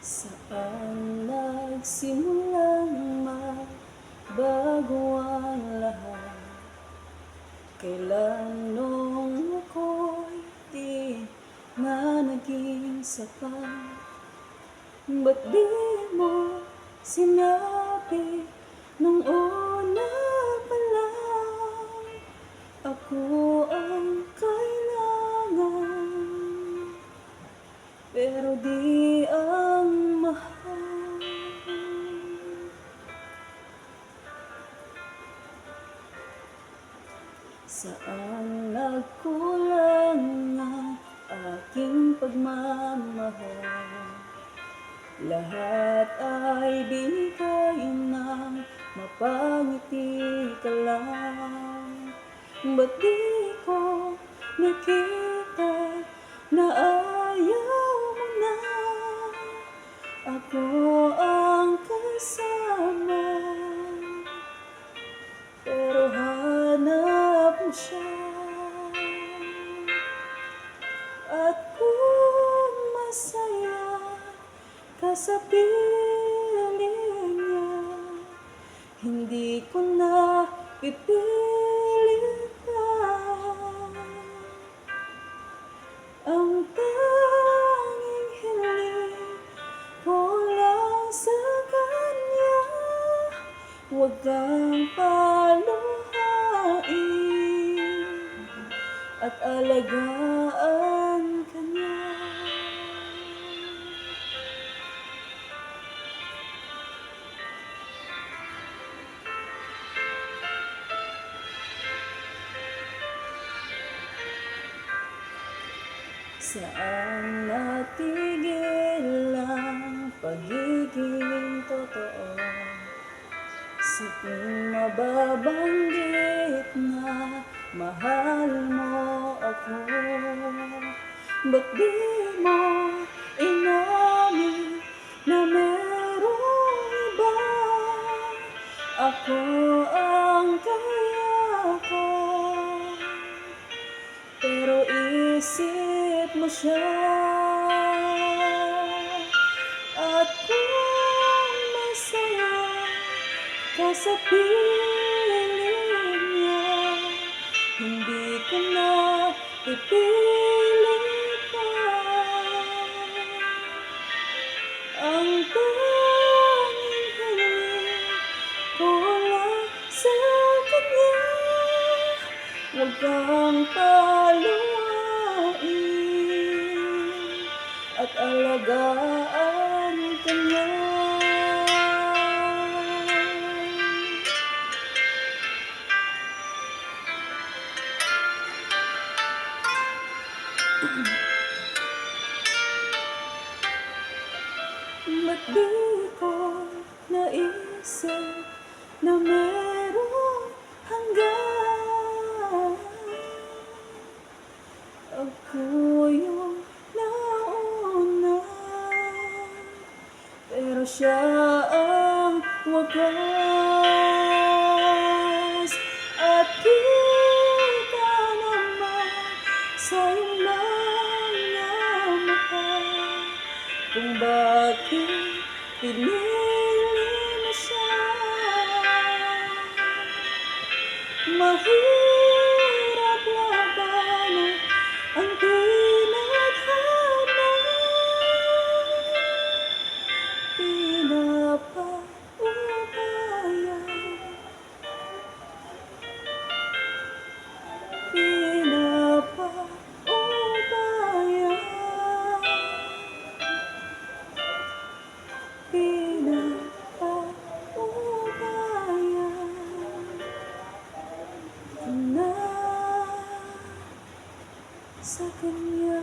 Saan nagsimulang magbago ang lahat? Kailan nung ako'y di na naging sapat? Ba't di mo sinabi nung una pa lang ako ang kailangan, pero di ang mahal? Saan nagkulang ang aking pagmamahal? Lahat ay binigay ng mapangiti ka lang. Ba't di ko nakita na ayaw mo na ako ang kasama? Pero hanap mo siya, at kung masaya ka sa piling niya, hindi ko na pipilit pa. Ang tanging hiling ko lang sa kanya, huwag kang paluhain at alagaan ka niya. Saan natigil ang pagiging totoo? Sa tuwing mababanggit na mahal mo ako, ba't di mo inamin na merong iba? Ako ang kaya ko, pero isip mo siya. At kung masaya ka sa piling niya, hindi ko na ipilit pa. Ang tanging hiling ko lang sa kanya, huwag kang paluhain at alagaan ka niya. Ba't di ko naisip na merong hanggan? Ako yung nauna, pero siya ang wakas. At kita naman sa iyong mga mata kung bakit pinili mo siya. Mahirap labanan ang tinadhana, pinapaubaya, pinapaubaya, pinapaubaya na sa kanya.